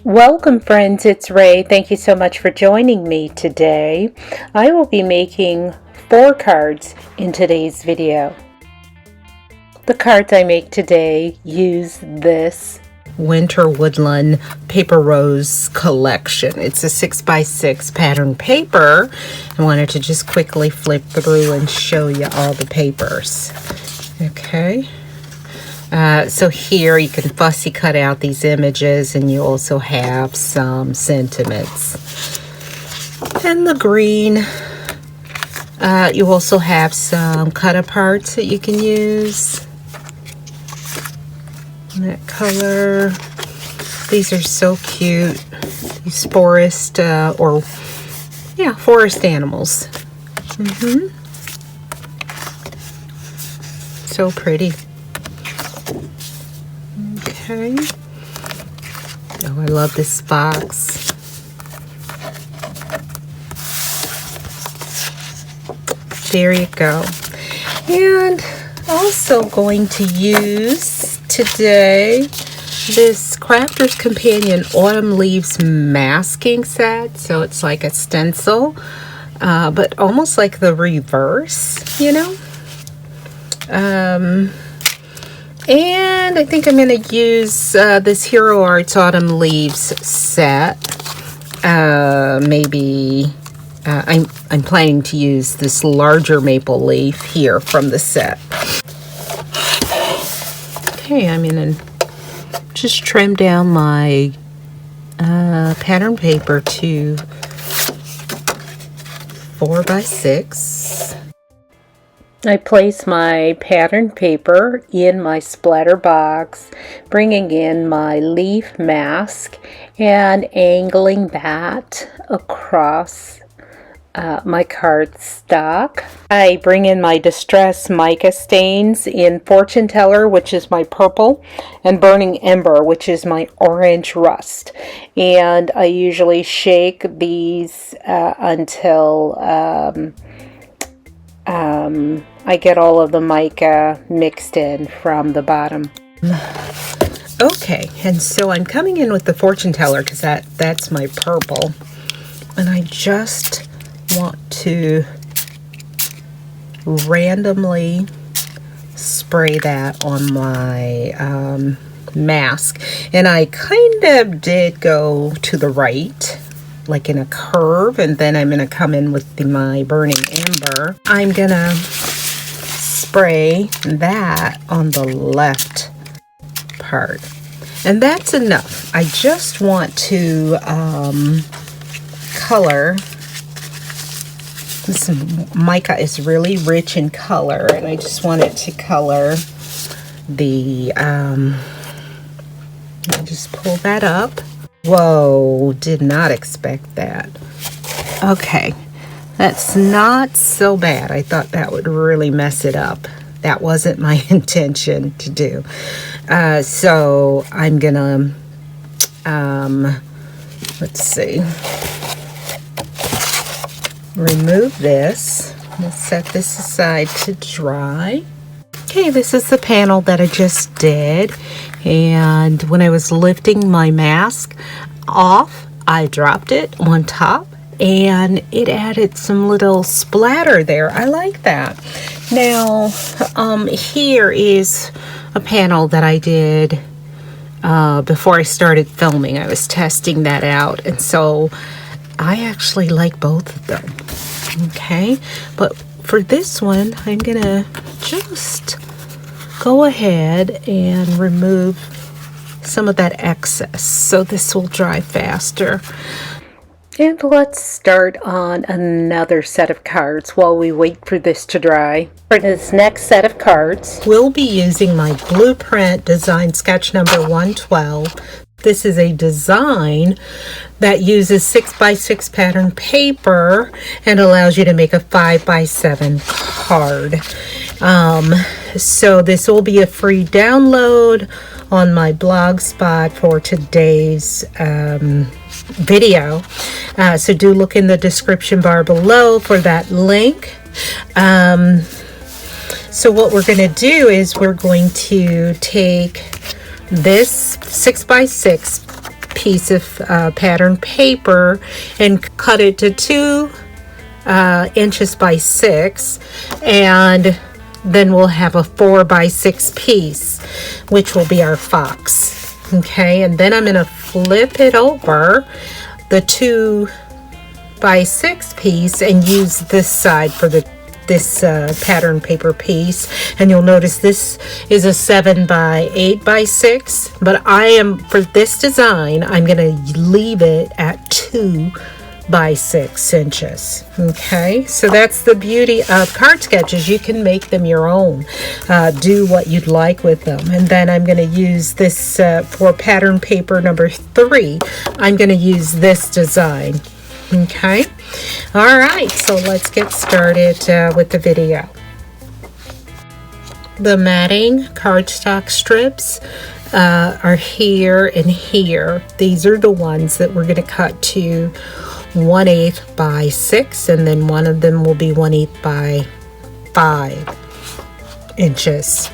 Welcome friends, it's Ray. Thank you so much for joining me today. I will be making 4 cards in today's video. The cards I make today use this Winter Woodland Paper Rose collection. It's a 6x6 pattern paper. I wanted to just quickly flip through and show you all the papers. Okay. So here you can fussy cut out these images, and you also have some sentiments. And the green, you also have some cut aparts that you can use. And that color, these are so cute. These forest forest animals. So pretty. Okay. Oh, I love this box. There you go. And also going to use today this Crafter's Companion Autumn Leaves masking set. So it's like a stencil, but almost like the reverse, you know. And I think I'm going to use this Hero Arts Autumn Leaves set. Maybe I'm planning to use this larger maple leaf here from the set. Okay, I'm going to just trim down my pattern paper to 4x6. I place my pattern paper in my splatter box, bringing in my leaf mask and angling that across my cardstock. I bring in my Distress Mica stains in Fortune Teller, which is my purple, and Burning Ember, which is my orange rust. And I usually shake these until I get all of the mica mixed in from the bottom. Okay, and so I'm coming in with the Fortune Teller because that's my purple, and I just want to randomly spray that on my mask. And I kind of did go to the right, like in a curve, and then I'm going to come in with my Burning Ember. I'm going to spray that on the left part, and that's enough. I just want to color. This mica is really rich in color, and I just want it to color the I just pull that up. Whoa, did not expect that. Okay, that's not so bad. I thought that would really mess it up. That wasn't my intention to do. So I'm gonna, let's see, remove this. Let's set this aside to dry. Okay, this is the panel that I just did, and when I was lifting my mask off, I dropped it on top, and it added some little splatter there. I like that. Now, here is a panel that I did before I started filming. I was testing that out, and so I actually like both of them. Okay, but for this one, I'm gonna just go ahead and remove some of that excess so this will dry faster. And let's start on another set of cards while we wait for this to dry. For this next set of cards, we'll be using my Blueprint Design Sketch number 112. This is a design that uses 6x6 pattern paper and allows you to make a 5x7 card. So this will be a free download on my blog spot for today's video. So do look in the description bar below for that link. So what we're going to do is we're going to take this 6x6 piece of pattern paper and cut it to 2 inches by 6, and then we'll have a 4 by 6 piece, which will be our fox. Okay, and then I'm going to flip it over the 2 by 6 piece and use this side for this pattern paper piece. And you'll notice this is a 7 by 8 by 6, but for this design I'm going to leave it at 2 by 6 inches. Okay, so that's the beauty of card sketches. You can make them your own, do what you'd like with them. And then I'm going to use this for pattern paper number 3. I'm going to use this design. Okay, all right, so let's get started with the video. The matting cardstock strips are here and here. These are the ones that we're going to cut to 1/8 by 6, and then one of them will be 1/8 by 5 inches.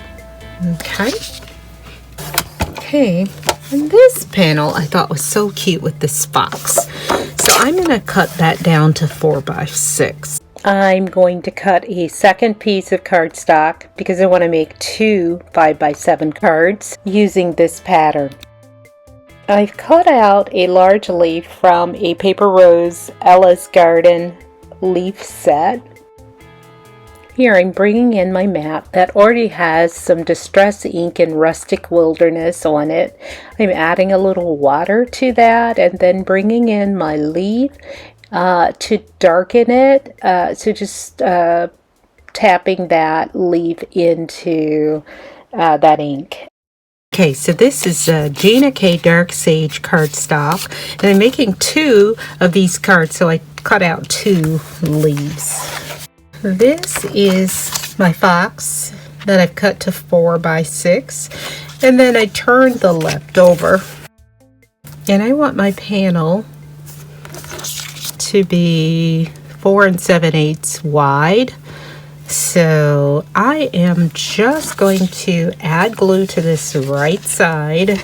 Okay, and this panel I thought was so cute with this fox, so I'm going to cut that down to 4 by 6. I'm going to cut a second piece of cardstock because I want to make 2 5 by 7 cards using this pattern. I've cut out a large leaf from a Paper Rose Ella's Garden leaf set. Here I'm bringing in my map that already has some Distress ink and Rustic Wilderness on it. I'm adding a little water to that and then bringing in my leaf to darken it. So just tapping that leaf into that ink. Okay, so this is Gina K Dark Sage cardstock, and I'm making 2 of these cards, so I cut out 2 leaves. This is my fox that I've cut to 4 by 6, and then I turned the leftover, and I want my panel to be 4 7/8 wide. So I am just going to add glue to this right side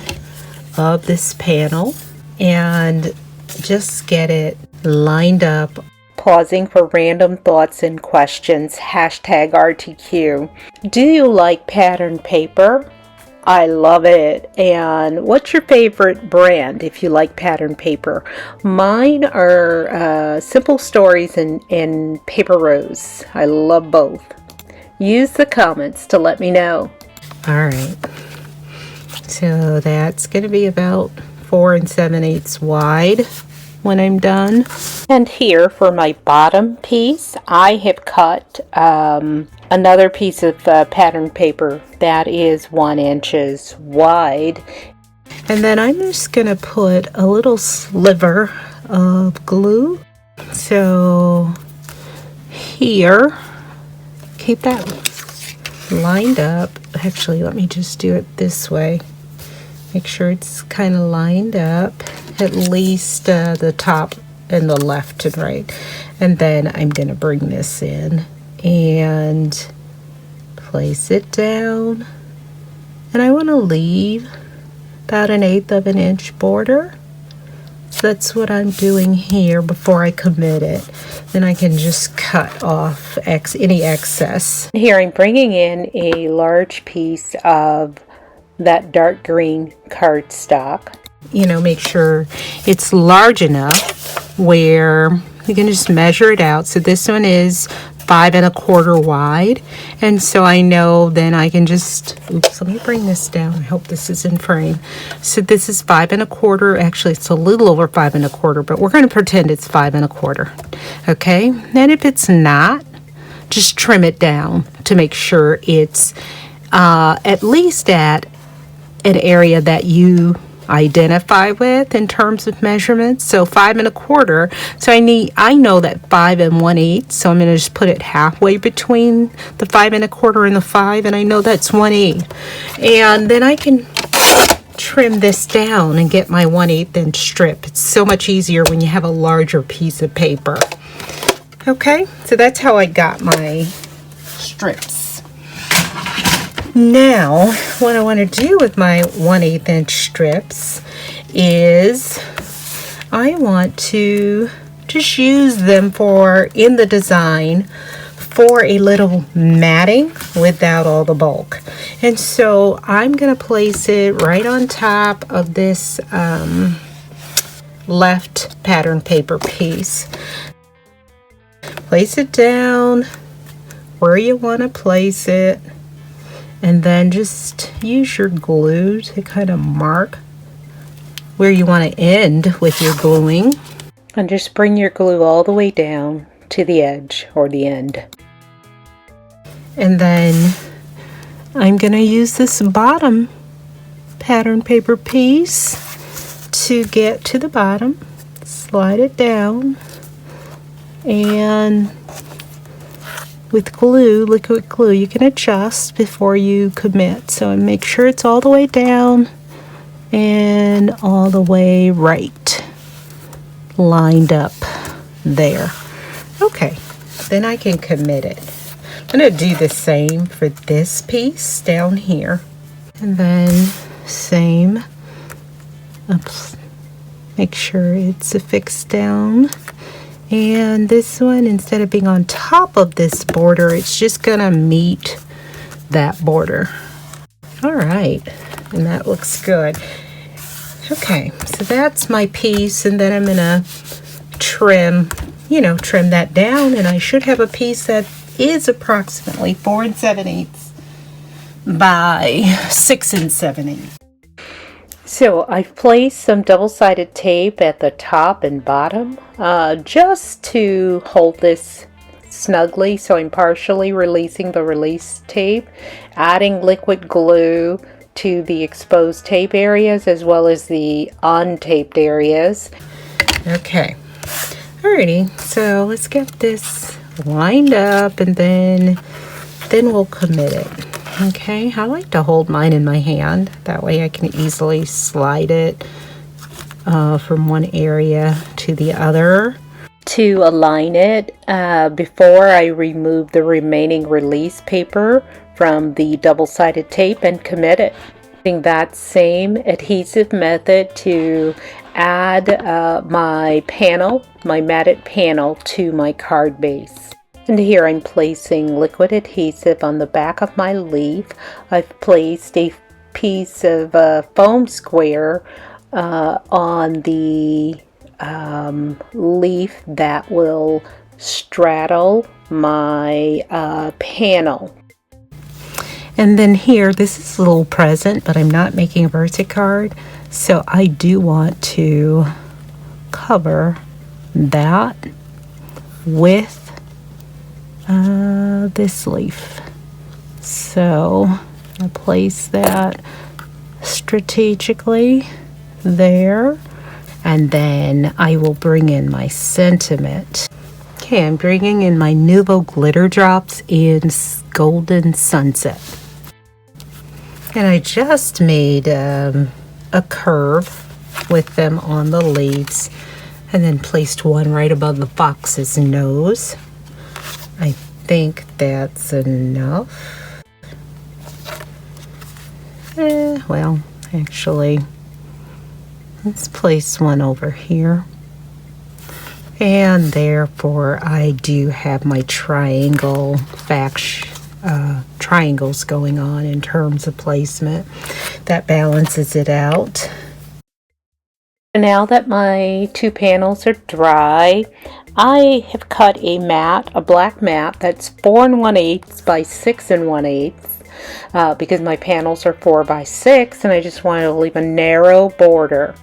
of this panel and just get it lined up. Pausing for random thoughts and questions, #RTQ. Do you like pattern paper? I love it. And what's your favorite brand if you like pattern paper? Mine are Simple Stories and Paper Rose. I love both. Use the comments to let me know. All right. So that's going to be about 4 7/8 wide when I'm done. And here for my bottom piece, I have cut another piece of pattern paper that is 1 inch wide, and then I'm just gonna put a little sliver of glue. So here, keep that lined up. Actually, let me just do it this way. Make sure it's kind of lined up, at least the top and the left and right. And then I'm gonna bring this in and place it down, and I want to leave about 1/8 of an inch border. So that's what I'm doing here before I commit it. Then I can just cut off any excess. Here I'm bringing in a large piece of that dark green cardstock. You know, make sure it's large enough where you can just measure it out. So this one is 5 1/4 wide, and so I know then I can just, oops, let me bring this down. I hope this is in frame. So this is 5 1/4. Actually, it's a little over 5 1/4, but we're going to pretend it's 5 1/4. Okay, and if it's not, just trim it down to make sure it's at least at an area that you identify with in terms of measurements. So 5 1/4. So I know that 5 1/8. So I'm going to just put it halfway between the 5 1/4 and the 5, and I know that's 1/8. And then I can trim this down and get my 1/8 inch strip. It's so much easier when you have a larger piece of paper. Okay, so that's how I got my strips. Now, what I want to do with my 1/8 inch strips is I want to just use them for, in the design, for a little matting without all the bulk. And so I'm going to place it right on top of this left pattern paper piece. Place it down where you want to place it, and then just use your glue to kind of mark where you want to end with your gluing. And just bring your glue all the way down to the edge or the end. And then I'm going to use this bottom pattern paper piece to get to the bottom. Slide it down, and with glue, liquid glue, you can adjust before you commit. So make sure it's all the way down and all the way right, lined up there. Okay, then I can commit it. I'm going to do the same for this piece down here, and then same, make sure it's affixed down. And this one, instead of being on top of this border, it's just gonna meet that border. All right, and that looks good. Okay, so that's my piece, and then I'm gonna trim that down, and I should have a piece that is approximately 4 7/8 by 6 7/8. So I've placed some double-sided tape at the top and bottom just to hold this snugly. So I'm partially releasing the release tape, adding liquid glue to the exposed tape areas as well as the untaped areas. Okay, alrighty, so let's get this lined up, and then we'll commit it. Okay, I like to hold mine in my hand. That way I can easily slide it from one area to the other. To align it, before I remove the remaining release paper from the double-sided tape and commit it. Using that same adhesive method to add my matted panel to my card base. And here I'm placing liquid adhesive on the back of my leaf. I've placed a piece of foam square on the leaf that will straddle my panel. And then here, this is a little present, but I'm not making a birthday card, so I do want to cover that with this leaf. So I'll place that strategically there, and then I will bring in my sentiment. Okay, I'm bringing in my Nuvo glitter drops in Golden Sunset. And I just made a curve with them on the leaves, and then placed one right above the fox's nose. I think that's enough. Well, actually, let's place one over here. And therefore, I do have my triangles going on in terms of placement. That balances it out. Now that my two panels are dry, I have cut a black mat that's 4 1/8 by 6 1/8 because my panels are 4 by 6 and I just wanted to leave a narrow border.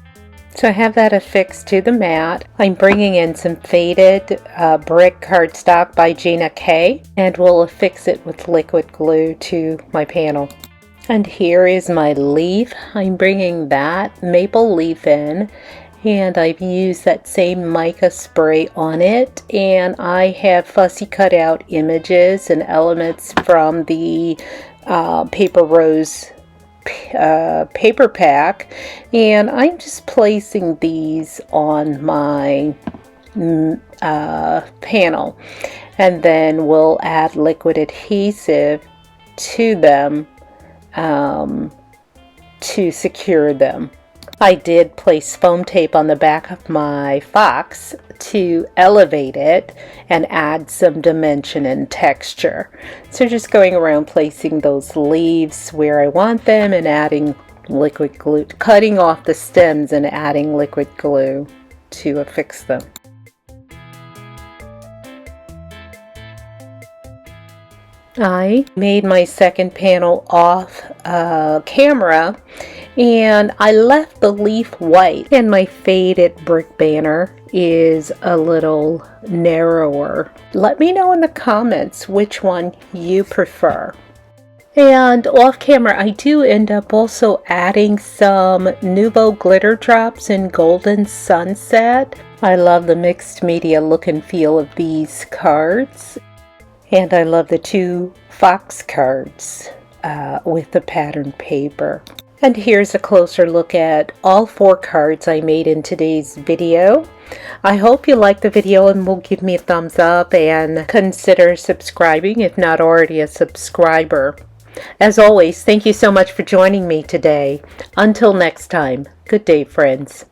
So I have that affixed to the mat. I'm bringing in some faded brick cardstock by Gina K, and we'll affix it with liquid glue to my panel. And here is my leaf. I'm bringing that maple leaf in, and I've used that same mica spray on it, and I have fussy cut out images and elements from the Paper Rose paper pack, and I'm just placing these on my panel, and then we'll add liquid adhesive to them to secure them. I did place foam tape on the back of my fox to elevate it and add some dimension and texture. So just going around placing those leaves where I want them and adding liquid glue, cutting off the stems and adding liquid glue to affix them. I made my second panel off camera, and I left the leaf white, and my faded brick banner is a little narrower. Let me know in the comments which one you prefer. And off camera, I do end up also adding some Nuvo glitter drops in Golden Sunset. I love the mixed media look and feel of these cards. And I love the 2 fox cards with the patterned paper. And here's a closer look at all 4 cards I made in today's video. I hope you liked the video and will give me a thumbs up and consider subscribing if not already a subscriber. As always, thank you so much for joining me today. Until next time, good day, friends.